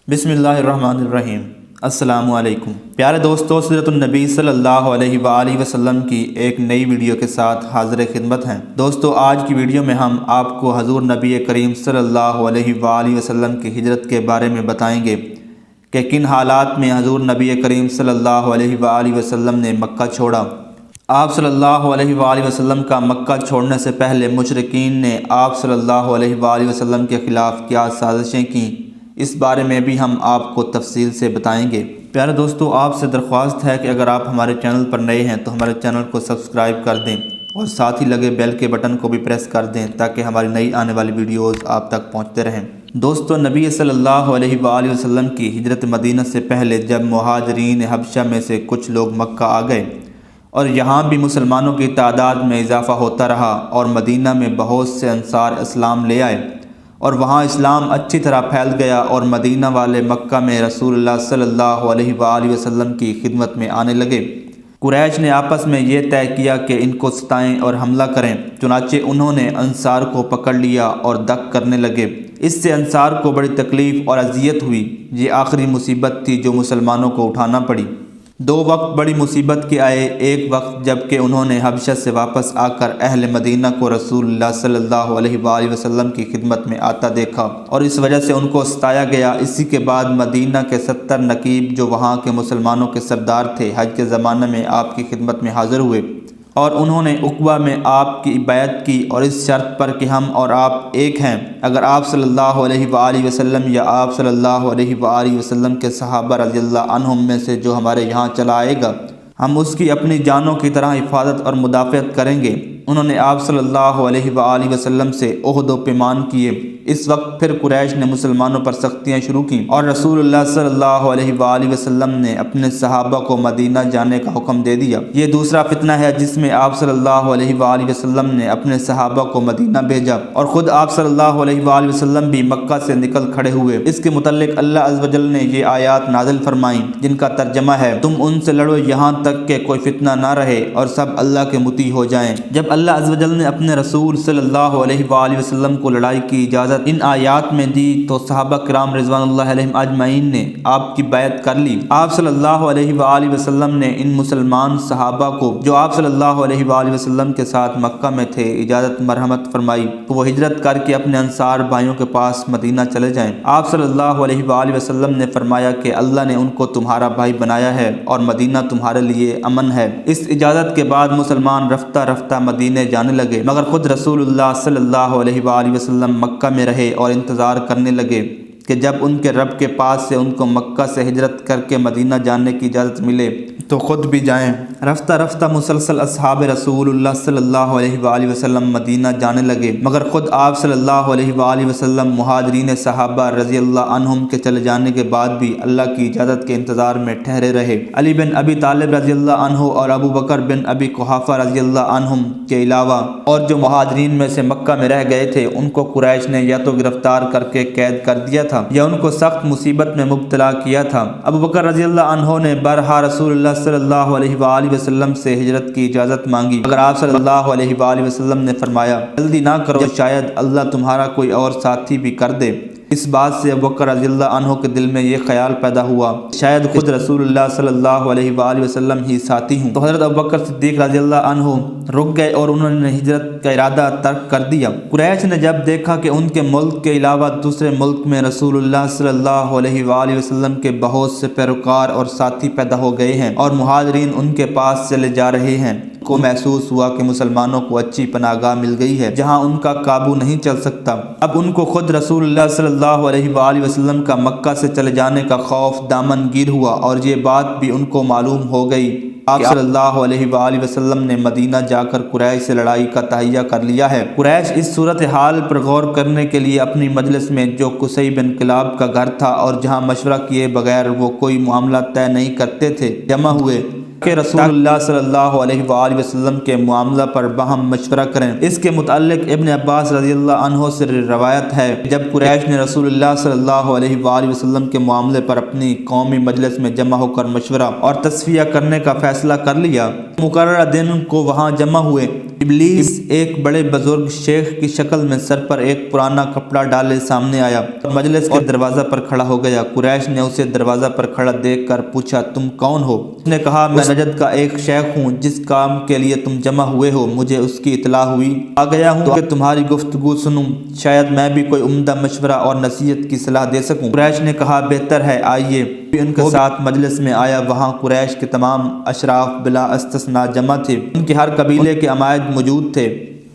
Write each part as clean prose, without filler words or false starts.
बिस्मिल्लाहिर्रहमानिर्रहीम। अस्सलामु अलैकुम। प्यारे दोस्तों, सीरत नबी सल्लल्लाहु अलैहि वसल्लम की एक नई वीडियो के साथ हाज़िर खिदमत हैं। दोस्तों, आज की वीडियो में हम आपको हज़ूर नबी करीम सल्लल्लाहु अलैहि वसल्लम की हिजरत के बारे में बताएंगे कि किन हालात में हज़ूर नबी करीम सल्लल्लाहु अलैहि वसल्लम ने मक्का छोड़ा। आप सल्लल्लाहु अलैहि वसल्लम का मक्का छोड़ने से पहले मुशरिकीन ने आप सल्लल्लाहु अलैहि वसल्लम के ख़िलाफ़ क्या साजिशें की, इस बारे में भी हम आपको तफसील से बताएंगे। प्यारे दोस्तों, आपसे दरख्वास्त है कि अगर आप हमारे चैनल पर नए हैं तो हमारे चैनल को सब्सक्राइब कर दें और साथ ही लगे बेल के बटन को भी प्रेस कर दें ताकि हमारी नई आने वाली वीडियोज़ आप तक पहुँचते रहें। दोस्तों, नबी सल्लल्लाहु अलैहि वसल्लम की हिजरत मदीना से पहले जब मुहाजिरीन हबशा में से कुछ लोग मक्का आ गए और यहाँ भी मुसलमानों की तादाद में इजाफ़ा होता रहा और मदीना में बहुत से अंसार इस्लाम ले आए और वहाँ इस्लाम अच्छी तरह फैल गया और मदीना वाले मक्का में रसूलुल्लाह सल्लल्लाहु अलैहि वसल्लम की खिदमत में आने लगे। कुरैश ने आपस में ये तय किया कि इनको सताएं और हमला करें। चुनाचे उन्होंने अंसार को पकड़ लिया और दग करने लगे। इससे अंसार को बड़ी तकलीफ़ और अजियत हुई। ये आखिरी मुसीबत थी जो मुसलमानों को उठाना पड़ी। दो वक्त बड़ी मुसीबत के आए। एक वक्त जबकि उन्होंने हबशा से वापस आकर अहले मदीना को रसूलुल्लाह सल्लल्लाहु अलैहि वसल्लम की खिदमत में आता देखा और इस वजह से उनको सताया गया। इसी के बाद मदीना के 70 नकीब जो वहाँ के मुसलमानों के सरदार थे, हज के ज़माने में आपकी खिदमत में हाज़िर हुए और उन्होंने उक़बा में आपकी बैत की और इस शर्त पर कि हम और आप एक हैं। अगर आप सल्लल्लाहु अलैहि वसल्लम या आप सल्लल्लाहु अलैहि वसल्लम के सहाबा रज़ियल्लाहु अन्हुम में से जो हमारे यहाँ चला आएगा, हम उसकी अपनी जानों की तरह हिफाजत और मुदाफ़अत करेंगे। उन्होंने आप सल्लल्लाहु अलैहि वसल्लम से ओहद व पैमान किए। इस वक्त फिर कुरैश ने मुसलमानों पर सख्तियाँ शुरू की और रसूलुल्लाह सल्लल्लाहु अलैहि वसल्लम ने अपने सहाबा को मदीना जाने का हुक्म दे दिया। ये दूसरा फितना है जिसमें आप सल्लल्लाहु अलैहि वसल्लम ने अपने सहाबा को मदीना भेजा और ख़ुद आप सल्लल्लाहु अलैहि वसल्लम भी मक्का से निकल खड़े हुए। इसके मुतल्लिक़ अल्लाह अज़्ज़ व जल ने ये आयात नाज़िल फरमाई जिनका तर्जमा है, तुम उनसे लड़ो यहाँ तक कि कोई फितना ना रहे और सब अल्लाह के मुती हो जाएँ। जब अल्लाह अज़्ज़ व जल ने अपने रसूल सल्लल्लाहु अलैहि वसल्लम को लड़ाई की इजाज़त इन आयात में दी तो सहाबा किराम रिज़वानुल्लाहि अलैहिम अजमईन ने आपकी बैत कर ली। आप सल्लल्लाहु अलैहि वसल्लम ने इन मुसलमान सहाबा को जो आप सल्लल्लाहु अलैहि वसल्लम के साथ मक्का में थे इजाज़त मरहमत फरमाई तो वो हिजरत करके अपने अंसार भाइयों के पास मदीना चले जाएं। आप सल्लल्लाहु अलैहि वसल्लम ने फरमाया कि अल्लाह ने उनको तुम्हारा भाई बनाया है और मदीना तुम्हारे लिए अमन है। इस इजाज़त के बाद मुसलमान रफ्ता रफ्ता मदीने जाने लगे, मगर खुद रसूलुल्लाह सल्लल्लाहु अलैहि वसल्लम मक्का में रहे और इंतज़ार करने लगे कि जब उनके रब के पास से उनको मक्का से हिजरत करके मदीना जाने की इजाज़त मिले तो ख़ुद भी जाएं। रफ्ता रफ्ता मुसलसल असहाब रसूलुल्लाह सल्लल्लाहु अलैहि वसल्लम मदीना जाने लगे, मगर ख़ुद आप सल्लल्लाहु अलैहि वसल्लम मुहाजिरीन सहाबा रज़ियल्लाहु अन्हुम के चले जाने के बाद भी अल्लाह की इजाज़त के इंतज़ार में ठहरे रहे। अली बिन अबी तालिब रज़ियल्लाहु अन्हु और अबू बकर बिन अबी कुहाफ़ा रज़ियल्लाहु अन्हुम के अलावा और जो मुहाजिरीन में से मक्का में रह गए थे उनको कुरैश ने या तो गिरफ्तार करके कैद कर दिया था या उनको सख्त मुसीबत में मुब्तला किया था। अबू बकर रज़ियल्लाहु अन्हु ने बरहा रसूलुल्लाह सल्लल्लाहु अलैहि वसल्लम से हिजरत की इजाज़त मांगी, मगर आप सल्लल्लाहु अलैहि वसल्लम ने फरमाया, जल्दी ना करो, शायद अल्लाह तुम्हारा कोई और साथी भी कर दे। इस बात से अबू बकर रज़ियल्लाहु अन्हु के दिल में ये ख्याल पैदा हुआ शायद खुद रसूलुल्लाह सल्लल्लाहु अलैहि वसल्लम ही साथी हूँ। तो हज़रत अबू बकर सिद्दीक़ रज़ियल्लाहु अन्हु रुक गए और उन्होंने हिजरत का इरादा तर्क कर दिया। कुरैश ने जब देखा कि उनके मुल्क के अलावा दूसरे मुल्क में रसूलुल्लाह सल्लल्लाहु अलैहि वसल्लम के बहुत से पैरोकार और साथी पैदा हो गए हैं और मुहाजिरीन उनके पास चले जा रहे हैं, को महसूस हुआ कि मुसलमानों को अच्छी पनाहगाह मिल गई है जहां उनका काबू नहीं चल सकता। अब उनको खुद रसूलुल्लाह सल्लल्लाहु अलैहि वसल्लम का मक्का से चले जाने का खौफ दामनगीर हुआ और ये बात भी उनको मालूम हो गई। आप सल्लल्लाहु अलैहि वसल्लम ने मदीना जाकर कुरैश से लड़ाई का तहैया कर लिया है। कुरैश इस सूरत हाल पर गौर करने के लिए अपनी मजलिस में जो कुसै बिन किलाब का घर था और जहां मशवरा किए बगैर वो कोई मामला तय नहीं करते थे, जमा हुए कि रसूलुल्लाह सल्लल्लाहु अलैहि वसल्लम के मामला पर बाहम मशवरा करें। इसके मुताल्लिक़ इब्न अब्बास रज़ियल्लाहु अन्हु से रवायत है, जब कुरैश ने रसूलुल्लाह सल्लल्लाहु अलैहि वसल्लम के मामले पर अपनी कौमी मजलिस में जमा होकर मशवरा और तस्फिया करने का फैसला कर लिया, मुकर्रर दिन को वहाँ जमा हुए। इब्लीस एक बड़े बुजुर्ग शेख की शक्ल में सर पर एक पुराना कपड़ा डाले सामने आया और मजलिस के दरवाजा पर खड़ा हो गया। कुरैश ने उसे दरवाजा पर खड़ा देखकर पूछा, तुम कौन हो? उसने कहा, मैं नजद का एक शेख हूँ। जिस काम के लिए तुम जमा हुए हो मुझे उसकी इतला हुई। आ गया हूँ तो तुम्हारी गुफ्तगू सुनूं, शायद मैं भी कोई उम्दा मशवरा और नसीहत की सलाह दे सकूं। कुरैश ने कहा, बेहतर है, आइए। उनके साथ मजलिस में आया। वहाँ कुरैश के तमाम अशराफ बिला इस्तिस्ना जमा थे। उनके हर कबीले के अमायद मौजूद थे।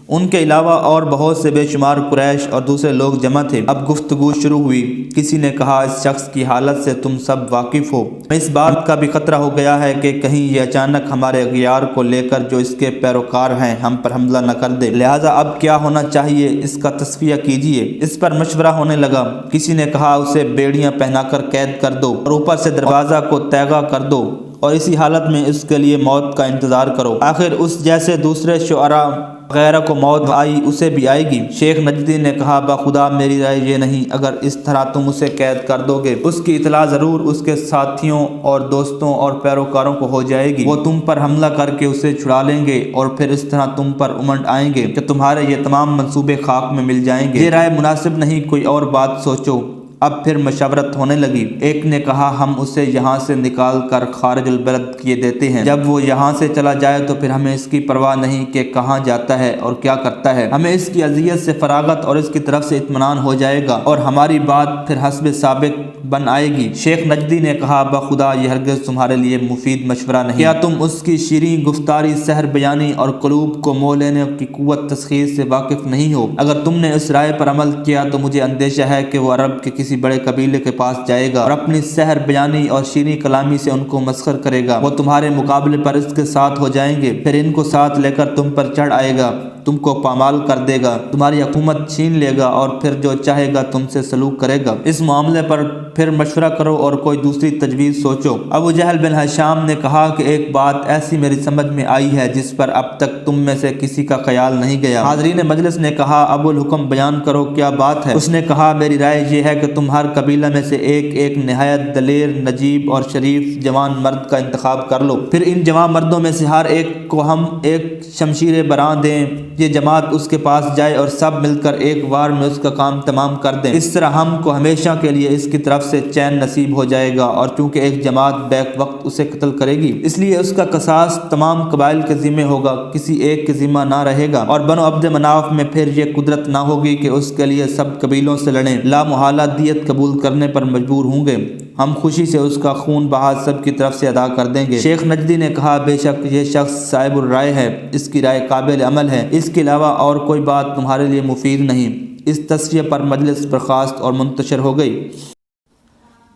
उनके अलावा और बहुत से बेशुमार कुरैश और दूसरे लोग जमा थे। अब गुफ्तगू शुरू हुई। किसी ने कहा, इस शख्स की हालत से तुम सब वाकिफ हो। इस बात का भी खतरा हो गया है कि कहीं ये अचानक हमारे अगियार को लेकर जो इसके पैरोकार हैं हम पर हमला न कर दे। लिहाजा अब क्या होना चाहिए, इसका तस्फिया कीजिए। इस पर मशवरा होने लगा। किसी ने कहा, उसे बेड़ियां पहनाकर कैद कर दो और ऊपर से दरवाज़ा को तैगा कर दो और इसी हालत में इसके लिए मौत का इंतज़ार करो। आखिर उस जैसे दूसरे शुअरा वगैरह को मौत आई, उसे भी आएगी। शेख नजदी ने कहा, बाखुदा मेरी राय ये नहीं, अगर इस तरह तुम उसे कैद कर दोगे उसकी इतला ज़रूर उसके साथियों और दोस्तों और पैरोकारों को हो जाएगी। वो तुम पर हमला करके उसे छुड़ा लेंगे और फिर इस तरह तुम पर उमड़ आएंगे कि तुम्हारे ये तमाम मंसूबे खाक में मिल जाएंगे। ये राय मुनासिब नहीं, कोई और बात सोचो। अब फिर मशवरत होने लगी। एक ने कहा, हम उसे यहाँ से निकाल कर खारिजुल बलद किए देते हैं। जब वो यहाँ से चला जाए तो फिर हमें इसकी परवाह नहीं कि कहाँ जाता है और क्या करता है। हमें इसकी अजियत से फरागत और इसकी तरफ से इत्मीनान हो जाएगा और हमारी बात फिर हस्ब साबिक बन आएगी। शेख नजदी ने कहा, बखुदा यह हरगिज़ तुम्हारे लिए मुफीद मशवरा नहीं। क्या तुम उसकी शीरीं गुफ्तारी, सहर बयानी और कुलूब को मोह लेने की कुव्वत तस्खीर से वाकिफ नहीं हो? अगर तुमने इस राय पर अमल किया तो मुझे अंदेशा है कि वो अरब के किसी बड़े कबीले के पास जाएगा और अपनी सहर बयानी और शीरी कलामी से उनको मस्खर करेगा। वो तुम्हारे मुकाबले पर इसके साथ हो जाएंगे, फिर इनको साथ लेकर तुम पर चढ़ आएगा, तुमको पामाल कर देगा, तुम्हारी हुकूमत छीन लेगा और फिर जो चाहेगा तुमसे सलूक करेगा। इस मामले पर फिर मशवरा करो और कोई दूसरी तजवीज़ सोचो। अबू जहल बिन हिशाम ने कहा कि एक बात ऐसी मेरी समझ में आई है जिस पर अब तक तुम में से किसी का ख्याल नहीं गया। हाज़रीन मजलिस ने कहा, अबुल हुक्म बयान करो, क्या बात है? उसने कहा, मेरी राय ये है कि तुम हर कबीला में से एक नहायत दलेर, नजीब और शरीफ जवान मर्द का इंतखाब कर लो। फिर इन जवान मर्दों में से हर एक को हम एक शमशीर बरा दें। ये जमात उसके पास जाए और सब मिलकर एक बार में उसका काम तमाम कर दें। इस तरह हमको हमेशा के लिए इसकी तरफ से चैन नसीब हो जाएगा और चूंकि एक जमात बैक वक्त उसे कत्ल करेगी इसलिए उसका कसास तमाम कबाइल के जिम्मे होगा, किसी एक के जिम्मा ना रहेगा। और बनो अब्द मनाफ में फिर ये कुदरत ना होगी कि उसके लिए सब कबीलों से लड़ें। ला मुहाला दियत कबूल करने पर मजबूर होंगे। हम खुशी से उसका खून बहा सब की तरफ से अदा कर देंगे। शेख नजदी ने कहा, बेशक ये शख्स साहिबुर राय है, इसकी राय काबिल अमल है, इसके अलावा और कोई बात तुम्हारे लिए मुफीद नहीं। इस तस्वीर पर मजलिस बर्खास्त और मुंतशर हो गई।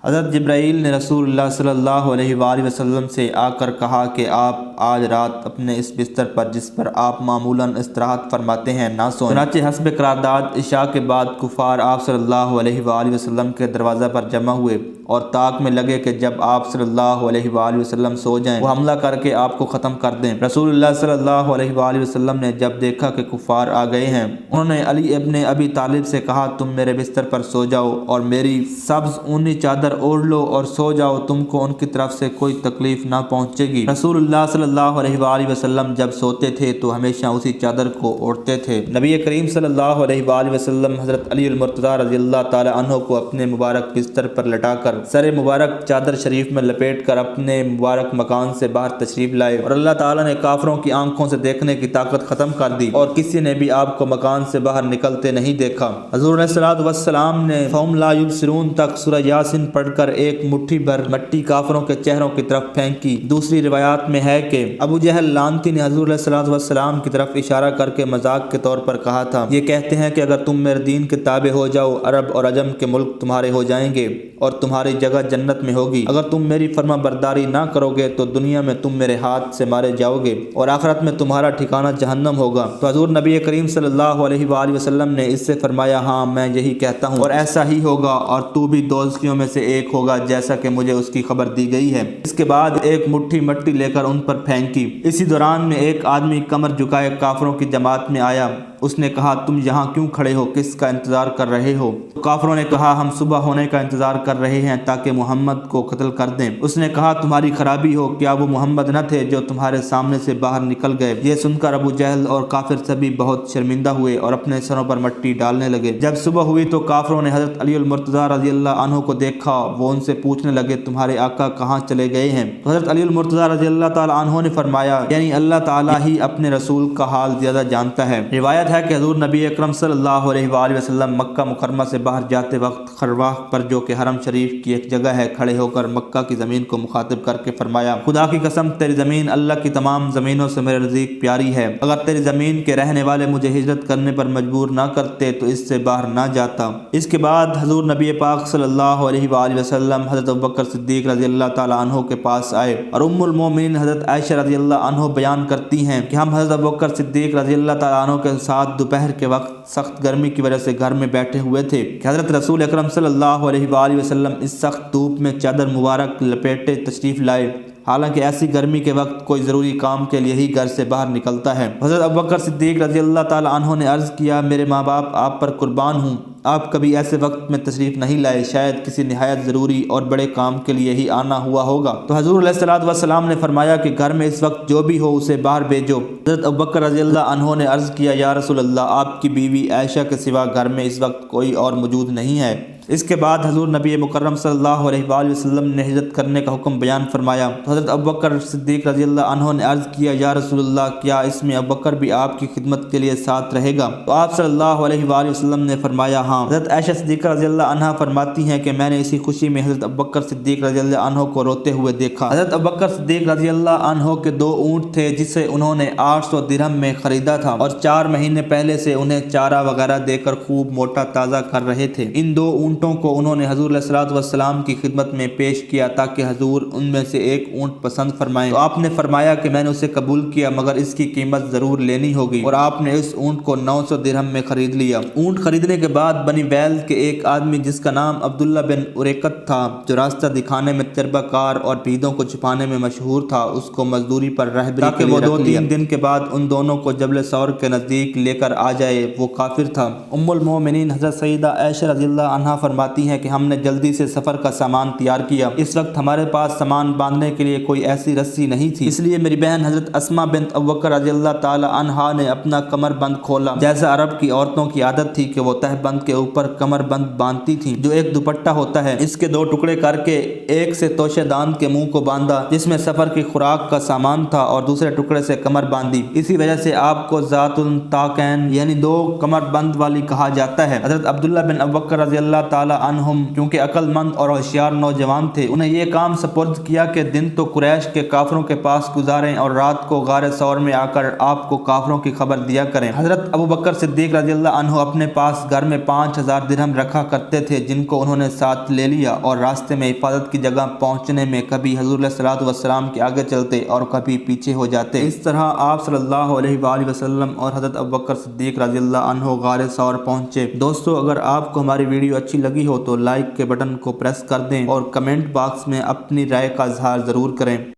हज़रत जिब्राईल ने रसूलुल्लाह सल्लल्लाहु अलैहि वसल्लम से आकर कहा कि आप आज रात अपने इस बिस्तर पर जिस पर आप मामूलन इस्तराहत फरमाते हैं ना सोएं। चुनांचे हस्ब करारदाद इशा के बाद कुफार आप सल्लल्लाहु अलैहि वसल्लम के दरवाज़ा पर जमा हुए और ताक में लगे कि जब आप सल्लल्लाहु अलैहि वसल्लम सो जाएं वो हमला करके आपको ख़त्म कर दें। रसूलुल्लाह सल्लल्लाहु अलैहि वसल्लम ने जब देखा कि कुफार आ गए हैं उन्होंने अली इब्न अबी तालिब से कहा, तुम मेरे बिस्तर पर सो जाओ और मेरी सब्ज़ ऊनी चादर ओढ़ लो और सो जाओ, तुमको उनकी तरफ से कोई तकलीफ ना पहुँचेगी। रसूलुल्लाह सल्लल्लाहु अलैहि वसल्लम जब सोते थे तो हमेशा उसी चादर को ओढ़ते थे। नबी करीम सल्लल्लाहु अलैहि वसल्लम हज़रत अली मुर्तज़ा रज़ियल्लाहु ताला अन्हु को अपने मुबारक बिस्तर पर लटाकर सर मुबारक चादर शरीफ में लपेट कर अपने मुबारक मकान से बाहर तशरीफ लाए और अल्लाह ताला ने काफरों की आंखों से देखने की ताकत ख़त्म कर दी और किसी ने भी आपको मकान से बाहर निकलते नहीं देखा। हुज़ूर अलैहिस्सलातु वस्सलाम ने फ़हुम ला युबसिरून तक सूरह यासीन पढ़कर एक मुट्ठी भर मट्टी काफरों के चेहरों की तरफ फेंकी। दूसरी रिवायात में है कि अबू जहल लानती ने हुज़ूर अलैहिस्सलातु वस्सलाम की तरफ इशारा करके मजाक के तौर पर कहा था, ये कहते हैं कि अगर तुम मेरे दीन के ताबे हो जाओ अरब और अजम के मुल्क तुम्हारे हो जाएंगे और तुम्हारी जगह जन्नत में होगी। अगर तुम मेरी फर्मा बरदारी ना करोगे तो दुनिया में तुम मेरे हाथ से मारे जाओगे और आखिरत में तुम्हारा ठिकाना जहन्नम होगा। तो हुज़ूर नबी करीम सल्लल्लाहु अलैहि वसल्लम ने इससे फरमाया, हाँ मैं यही कहता हूँ और ऐसा ही होगा और तू भी दोज़कियों में से एक होगा जैसा कि मुझे उसकी खबर दी गई है। इसके बाद एक मुट्ठी मट्टी लेकर उन पर फेंकी। इसी दौरान में एक आदमी कमर झुकाए काफरों की जमात में आया اس نے کہا تم یہاں کیوں کھڑے ہو، کس کا انتظار کر رہے ہو؟ کافروں نے کہا ہم صبح ہونے کا انتظار کر رہے ہیں تاکہ محمد کو قتل کر دیں۔ اس نے کہا تمہاری خرابی ہو، کیا وہ محمد نہ تھے جو تمہارے سامنے سے باہر نکل گئے؟ یہ سن کر ابو جہل اور کافر سبھی بہت شرمندہ ہوئے اور اپنے سروں پر مٹی ڈالنے لگے۔ جب صبح ہوئی تو کافروں نے حضرت علی المرتضیٰ رضی اللہ عنہ کو دیکھا، وہ ان سے پوچھنے لگے تمہارے آقا کہاں چلے گئے ہیں؟ حضرت علی المرتضیٰ رضی اللہ تعالی عنہ نے فرمایا یعنی اللہ تعالی ہی اپنے رسول کا حال زیادہ جانتا ہے۔ روایت ہے کہ حضور نبی اکرم صلی اللہ علیہ وآلہ وسلم مکہ مکرمہ سے باہر جاتے وقت خرواہ پر، جو کہ حرم شریف کی ایک جگہ ہے، کھڑے ہو کر مکہ کی زمین کو مخاطب کر کے فرمایا خدا کی قسم تیری زمین اللہ کی تمام زمینوں سے میرے نزدیک پیاری ہے، اگر تیری زمین کے رہنے والے مجھے ہجرت کرنے پر مجبور نہ کرتے تو اس سے باہر نہ جاتا۔ اس کے بعد حضور نبی پاک صلی اللہ علیہ وآلہ وسلم حضرت ابوبکر صدیق رضی اللہ تعالی عنہ کے پاس آئے اور ام المومنین حضرت عائشہ رضی اللہ عنہ بیان کرتی ہیں کہ ہم حضرت ابوبکر صدیق رضی اللہ تعالی عنہ کے ساتھ دوپہر کے وقت سخت گرمی کی وجہ سے گھر میں بیٹھے ہوئے تھے کہ حضرت رسول اکرم صلی اللہ علیہ وآلہ وسلم اس سخت دھوپ میں چادر مبارک لپیٹے تشریف لائے، حالانکہ ایسی گرمی کے وقت کوئی ضروری کام کے لیے ہی گھر سے باہر نکلتا ہے۔ حضرت ابوبکر صدیق رضی اللہ تعالی عنہ نے عرض کیا میرے ماں باپ آپ پر قربان ہوں، آپ کبھی ایسے وقت میں تشریف نہیں لائے، شاید کسی نہایت ضروری اور بڑے کام کے لیے ہی آنا ہوا ہوگا۔ تو حضور علیہ الصلوۃ والسلام نے فرمایا کہ گھر میں اس وقت جو بھی ہو اسے باہر بھیجو۔ حضرت ابوبکر رضی اللہ عنہ نے عرض کیا یا رسول اللہ آپ کی بیوی عائشہ کے سوا گھر میں اس وقت کوئی اور موجود نہیں ہے۔ اس کے بعد حضور نبی مکرم صلی اللہ علیہ وآلہ وسلم نے ہجرت کرنے کا حکم بیان فرمایا تو حضرت ابوبکر صدیق رضی اللہ عنہ نے عرض کیا یا رسول اللہ کیا اس میں ابوبکر بھی آپ کی خدمت کے لیے ساتھ رہے گا؟ تو آپ صلی اللہ علیہ وآلہ وسلم نے فرمایا ہاں۔ حضرت عائشہ صدیقہ رضی اللہ عنہا فرماتی ہیں کہ میں نے اسی خوشی میں حضرت ابوبکر صدیق رضی اللہ عنہ کو روتے ہوئے دیکھا۔ حضرت ابوبکر صدیق رضی اللہ عنہ کے 2 اونٹ تھے جسے انہوں نے 800 درہم میں خریدا تھا اور 4 مہینے پہلے سے انہیں چارہ وغیرہ دے کر خوب موٹا تازہ کر رہے تھے۔ ان 2 اونٹوں کو انہوں نے حضور علیہ الصلوۃ والسلام کی خدمت میں پیش کیا تاکہ حضور ان میں سے ایک اونٹ پسند فرمائیں، تو آپ نے فرمایا کہ میں نے اسے قبول کیا مگر اس کی قیمت ضرور لینی ہوگی، اور آپ نے اس اونٹ کو 900 درہم میں خرید لیا۔ اونٹ خریدنے کے بعد بنی ویل کے ایک آدمی جس کا نام عبداللہ بن اریقت تھا، جو راستہ دکھانے میں تجربہ کار اور بھیدوں کو چھپانے میں مشہور تھا، اس کو مزدوری پر رہبری کے لیے رکھ لیا۔ 2-3 دن کے بعد ان دونوں کو جبل ثور کے نزدیک لے کر آ جائے، وہ کافر تھا۔ ام المومنین حضرت سیدہ عائشہ رضی اللہ عنہا فرماتی ہیں کہ ہم نے جلدی سے سفر کا سامان تیار کیا، اس وقت ہمارے پاس سامان باندھنے کے لیے کوئی ایسی رسی نہیں تھی، اس لیے میری بہن حضرت اسماء بنت ابوبکر رضی اللہ تعالی عنہا نے اپنا کمر بند کھولا، جیسا عرب کی عورتوں کی عادت تھی کہ وہ تہ بند کے اوپر کمر بند باندھتی تھی جو ایک دوپٹہ ہوتا ہے، اس کے 2 ٹکڑے کر کے ایک سے توشے دان کے منہ کو باندھا جس میں سفر کی خوراک کا سامان تھا اور دوسرے ٹکڑے سے کمر باندھی، اسی وجہ سے آپ کو ذات الطاقین یعنی 2 کمر بند والی کہا جاتا ہے۔ حضرت عبداللہ بن ابوبکر رضی اللہ تعالی عنہم کیونکہ عقل مند اور ہوشیار نوجوان تھے، انہیں یہ کام سپرد کیا کہ دن تو قریش کے کافروں کے پاس گزاریں اور رات کو غار ثور میں آ کر آپ کو کافروں کی خبر دیا کریں۔ حضرت ابوبکر صدیق رضی اللہ عنہ اپنے پاس گھر میں 5000 درہم رکھا کرتے تھے جن کو انہوں نے ساتھ لے لیا اور راستے میں حفاظت کی جگہ پہنچنے میں کبھی حضور علیہ الصلوۃ والسلام کے آگے چلتے اور کبھی پیچھے ہو جاتے۔ اس طرح آپ صلی اللہ علیہ وآلہ وسلم اور حضرت ابوبکر صدیق رضی اللہ عنہ غار ثور پہنچے۔ دوستو اگر آپ کو ہماری ویڈیو اچھی لگی ہو تو لائک کے بٹن کو پریس کر دیں اور کمنٹ باکس میں اپنی رائے کا اظہار ضرور کریں۔